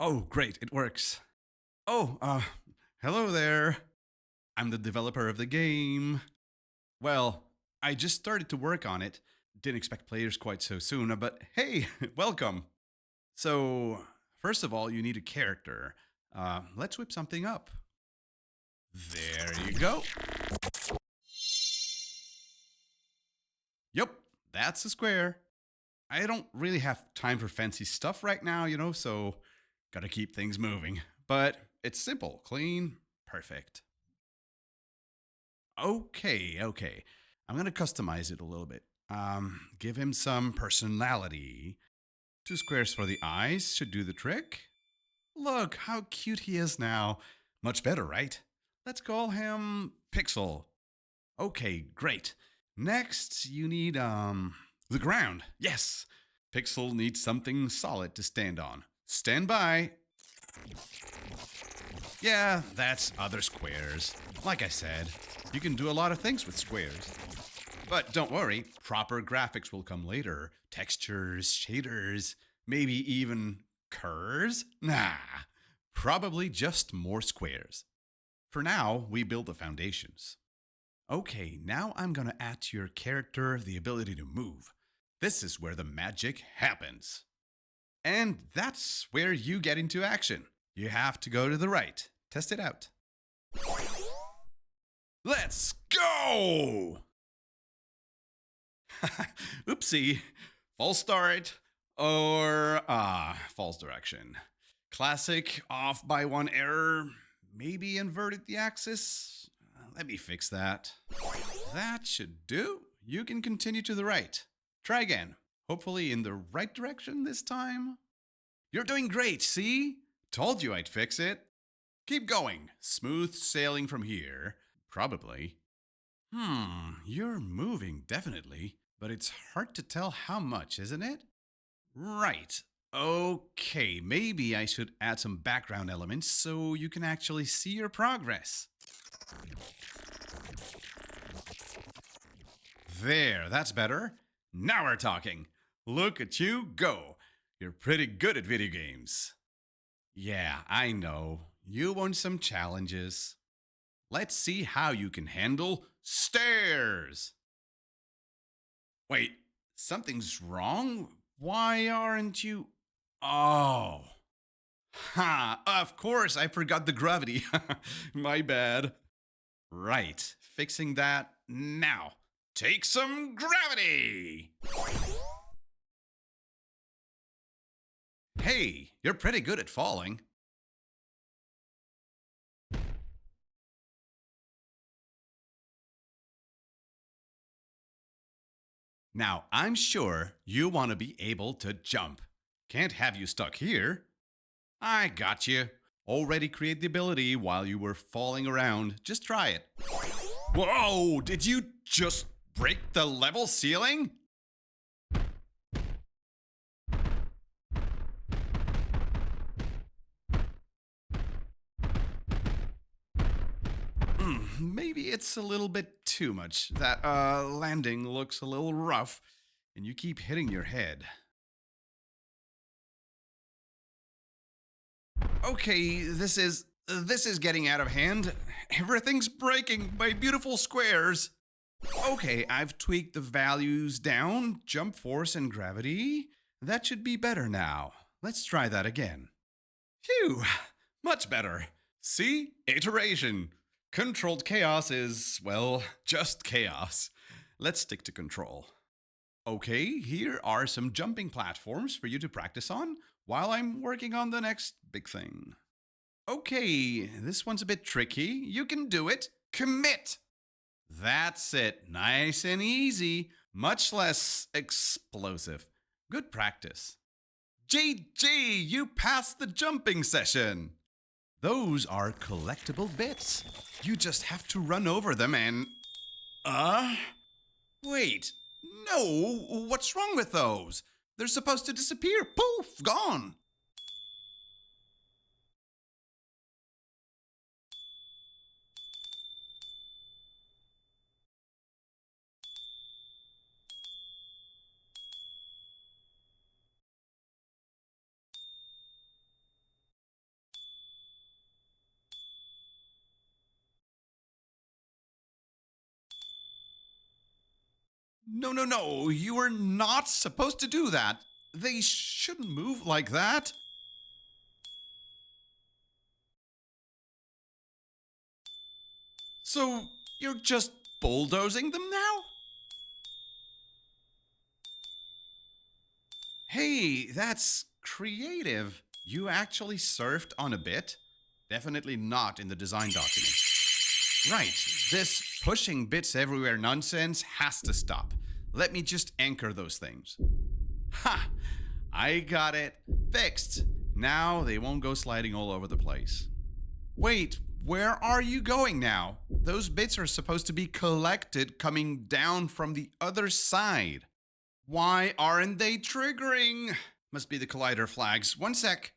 Oh, great, it works. Oh, hello there. I'm the developer of the game. Well, I just started to work on it. Didn't expect players quite so soon, but hey, welcome. So, first of all, you need a character. Let's whip something up. There you go. Yep, that's a square. I don't really have time for fancy stuff right now, so gotta keep things moving. But it's simple, clean, perfect. Okay. I'm gonna customize it a little bit. Give him some personality. Two squares for the eyes should do the trick. Look how cute he is now. Much better, right? Let's call him Pixel. Okay, great. Next, you need the ground. Yes. Pixel needs something solid to stand on. Stand by. Yeah, that's other squares. Like I said, you can do a lot of things with squares. But don't worry, proper graphics will come later. Textures, shaders, maybe even curves? Nah, probably just more squares. For now, we build the foundations. Okay, now I'm gonna add to your character the ability to move. This is where the magic happens. And that's where you get into action. You have to go to the right. Test it out. Let's go! Oopsie. False start or false direction. Classic off by one error. Maybe inverted the axis. Let me fix that. That should do. You can continue to the right. Try again. Hopefully in the right direction this time. You're doing great, see? Told you I'd fix it. Keep going. Smooth sailing from here. Probably. You're moving, definitely. But it's hard to tell how much, isn't it? Right. Okay, maybe I should add some background elements so you can actually see your progress. There, that's better. Now we're talking. Look at you go. You're pretty good at video games. Yeah, I know. You want some challenges. Let's see how you can handle stairs. Wait, something's wrong? Why aren't you? Oh. Ha, of course, I forgot the gravity. My bad. Right, fixing that now. Take some gravity! Hey, you're pretty good at falling. Now, I'm sure you want to be able to jump. Can't have you stuck here. I got you. Already create the ability while you were falling around. Just try it. Whoa! Did you just break the level ceiling? Maybe it's a little bit too much. That landing looks a little rough, and you keep hitting your head. Okay, this is getting out of hand. Everything's breaking. My beautiful squares. Okay, I've tweaked the values down, jump force and gravity. That should be better now. Let's try that again. Phew, much better. See? Iteration. Controlled chaos is, well, just chaos. Let's stick to control. Okay, here are some jumping platforms for you to practice on while I'm working on the next big thing. Okay, this one's a bit tricky. You can do it. Commit! That's it. Nice and easy. Much less explosive. Good practice. GG, you passed the jumping session. Those are collectible bits. You just have to run over them and... Uh? Wait. No, what's wrong with those? They're supposed to disappear. Poof, gone. No, no, no. You are not supposed to do that. They shouldn't move like that. So you're just bulldozing them now? Hey, that's creative. You actually surfed on a bit? Definitely not in the design document. Right, this pushing bits everywhere nonsense has to stop. Let me just anchor those things. Ha! I got it fixed. Now they won't go sliding all over the place. Wait, where are you going now? Those bits are supposed to be collected coming down from the other side. Why aren't they triggering? Must be the collider flags. One sec.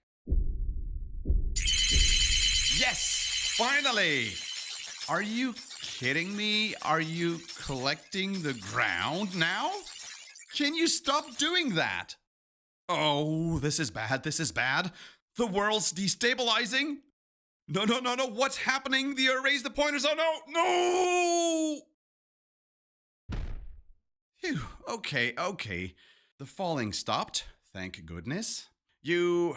Yes! Finally! Are you kidding me? Are you collecting the ground now? Can you stop doing that? Oh, this is bad. This is bad. The world's destabilizing. No, no, no, no. What's happening? The erase the pointers. Oh, no. No! Phew. Okay, okay. The falling stopped. Thank goodness. You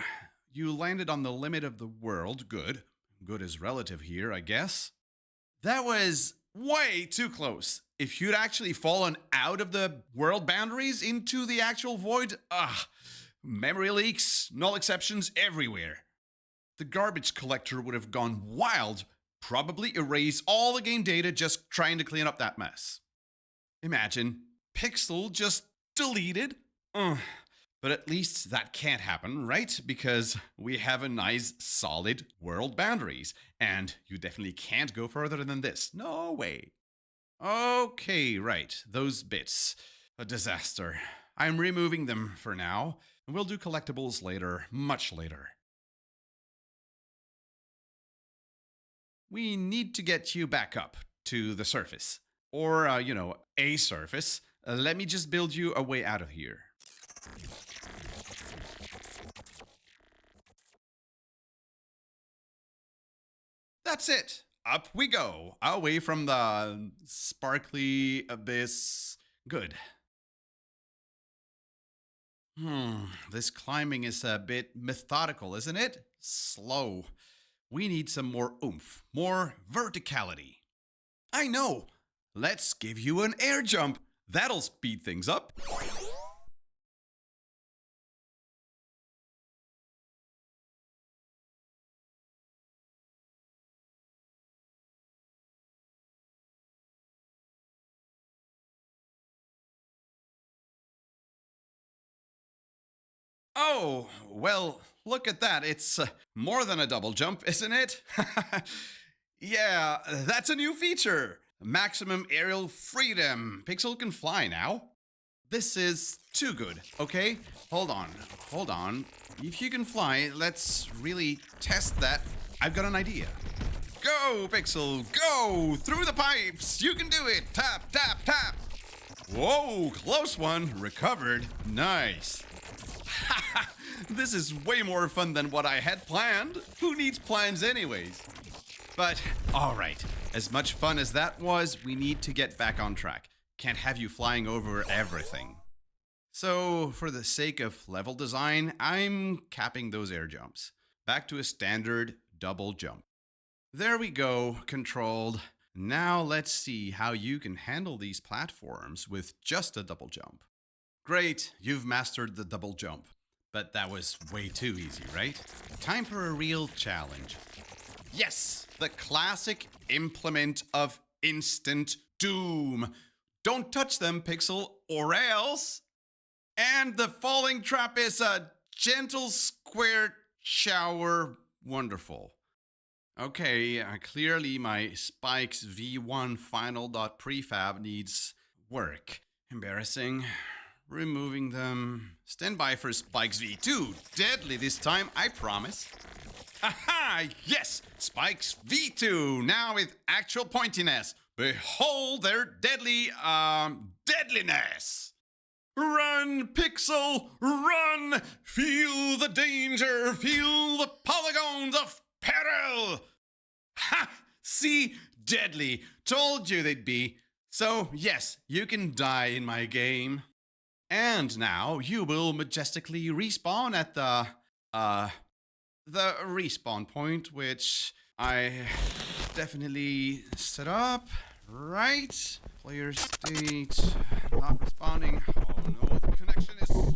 landed on the limit of the world. Good. Good is relative here, I guess. That was way too close. If you'd actually fallen out of the world boundaries into the actual void, memory leaks, null exceptions everywhere. The garbage collector would have gone wild, probably erase all the game data just trying to clean up that mess. Imagine, Pixel just deleted. But at least that can't happen, right? Because we have a nice, solid world boundaries. And you definitely can't go further than this. No way. Okay, right. Those bits. A disaster. I'm removing them for now. And we'll do collectibles later, much later. We need to get you back up to the surface. Or, a surface. Let me just build you a way out of here. That's it. Up we go. Away from the sparkly abyss. Good. This climbing is a bit methodical, isn't it? Slow. We need some more oomph, more verticality. I know. Let's give you an air jump. That'll speed things up. Oh, well, look at that. It's more than a double jump, isn't it? Yeah, that's a new feature. Maximum aerial freedom. Pixel can fly now. This is too good, okay? Hold on. If you can fly, let's really test that. I've got an idea. Go, Pixel, go! Through the pipes! You can do it! Tap, tap, tap! Whoa, close one. Recovered. Nice. This is way more fun than what I had planned. Who needs plans anyways? But, alright, as much fun as that was, we need to get back on track. Can't have you flying over everything. So, for the sake of level design, I'm capping those air jumps. Back to a standard double jump. There we go, controlled. Now let's see how you can handle these platforms with just a double jump. Great, you've mastered the double jump. But that was way too easy, right? Time for a real challenge. Yes, the classic implement of instant doom. Don't touch them, Pixel, or else. And the falling trap is a gentle square shower. Wonderful. Okay, clearly my Spikes V1 final.prefab needs work. Embarrassing. Removing them. Stand by for Spikes V2. Deadly this time, I promise. Aha! Yes! Spikes V2, now with actual pointiness. Behold their deadliness. Run, Pixel, run! Feel the danger, feel the polygons of peril! Ha! See? Deadly. Told you they'd be. So, yes, you can die in my game. And now you will majestically respawn at the respawn point, which I definitely set up. Right? Player state not responding. Oh no, the connection is.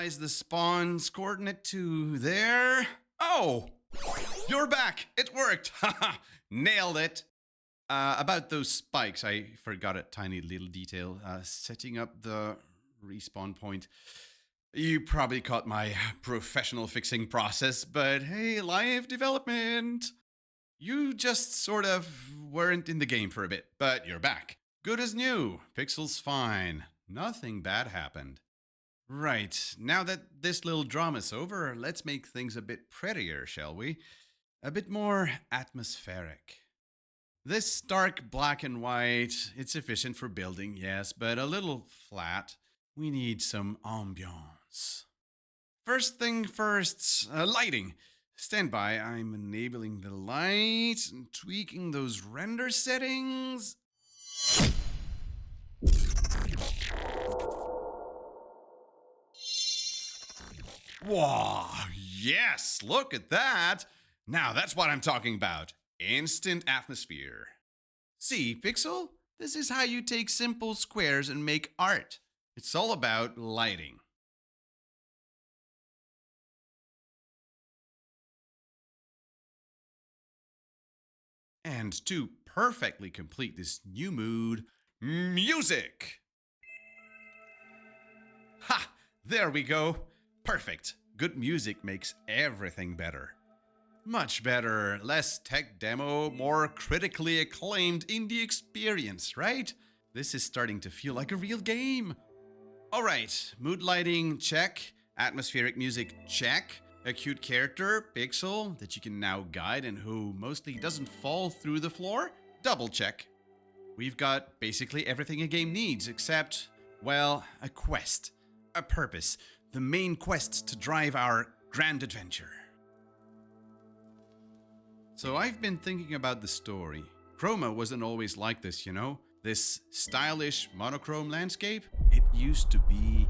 Initialize the spawn's coordinate to there. Oh, you're back. It worked. Haha, nailed it. About those spikes, I forgot a tiny little detail. Setting up the respawn point. You probably caught my professional fixing process, but hey, live development. You just sort of weren't in the game for a bit, but you're back. Good as new. Pixel's fine. Nothing bad happened. Right, now that this little drama's over, let's make things a bit prettier, shall we? A bit more atmospheric. This stark black and white, it's efficient for building, yes, but a little flat. We need some ambiance. First thing first, lighting. Stand by, I'm enabling the light and tweaking those render settings. Whoa, yes, look at that. Now that's what I'm talking about. Instant atmosphere. See, Pixel? This is how you take simple squares and make art. It's all about lighting. And to perfectly complete this new mood, music! Ha! There we go. Perfect. Good music makes everything better. Much better, less tech demo, more critically acclaimed indie experience, right? This is starting to feel like a real game. Alright, mood lighting, check. Atmospheric music, check. A cute character, Pixel, that you can now guide and who mostly doesn't fall through the floor, double check. We've got basically everything a game needs except, well, a quest, a purpose. The main quest to drive our grand adventure. So I've been thinking about the story. Chroma wasn't always like this, you know? This stylish monochrome landscape, it used to be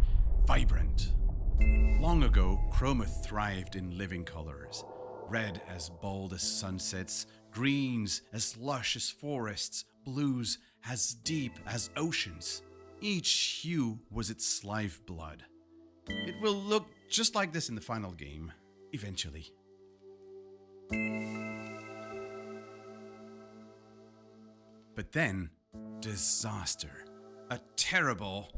vibrant. Long ago, Chroma thrived in living colors. Red as bold as sunsets, greens as lush as forests, blues as deep as oceans. Each hue was its lifeblood. It will look just like this in the final game, eventually. But then, disaster. A terrible,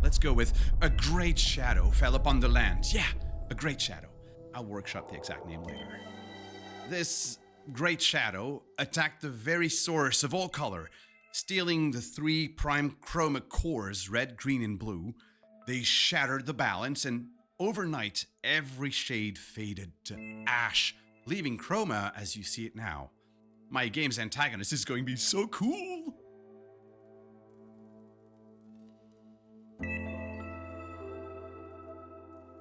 let's go with a great shadow fell upon the land. Yeah, a great shadow. I'll workshop the exact name later. This great shadow attacked the very source of all color, stealing the 3 prime chroma cores, red, green, and blue. They shattered the balance, and overnight, every shade faded to ash, leaving chroma as you see it now. My game's antagonist is going to be so cool!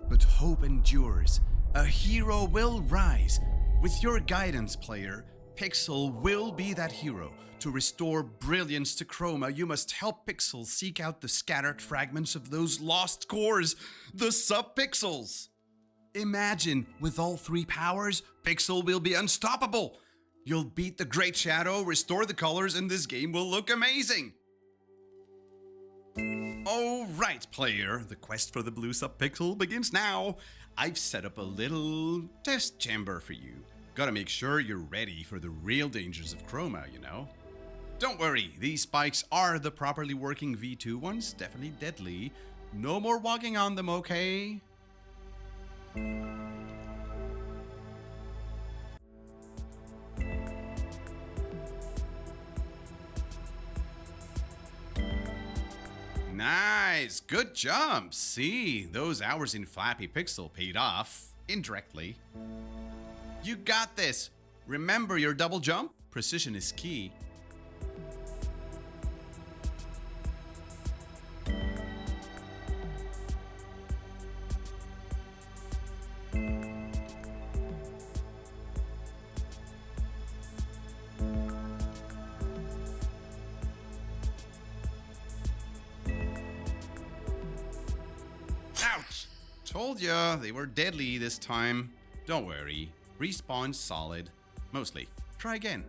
But hope endures. A hero will rise. With your guidance, player, Pixel will be that hero. To restore brilliance to Chroma, you must help Pixel seek out the scattered fragments of those lost cores, the subpixels. Imagine, with all 3 powers, Pixel will be unstoppable. You'll beat the Great Shadow, restore the colors, and this game will look amazing. Alright, player, the quest for the blue subpixel begins now. I've set up a little test chamber for you. Gotta make sure you're ready for the real dangers of chroma, you know? Don't worry, these spikes are the properly working V2 ones, definitely deadly. No more walking on them, okay? Nice, good jump. See, those hours in Flappy Pixel paid off, indirectly. You got this. Remember your double jump? Precision is key. Ouch! Told ya, they were deadly this time. Don't worry, respawn's solid. Mostly. Try again.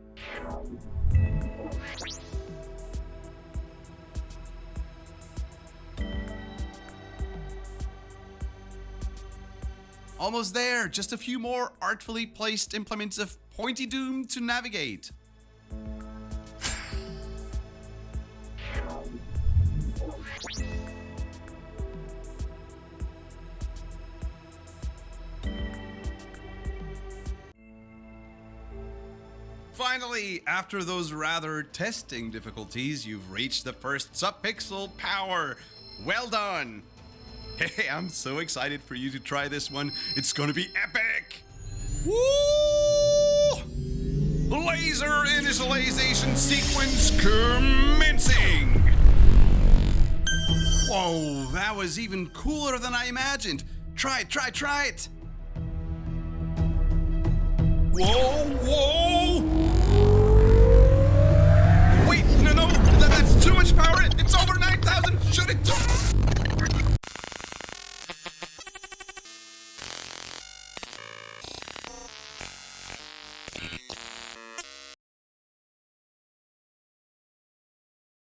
Almost there, just a few more artfully placed implements of Pointy Doom to navigate. Finally, after those rather testing difficulties, you've reached the first subpixel power. Well done! Hey, I'm so excited for you to try this one. It's gonna be epic! Woo! Laser initialization sequence commencing! Whoa, that was even cooler than I imagined. Try it! Whoa! Wait, no, that's too much power. It's over 9,000. Shut it.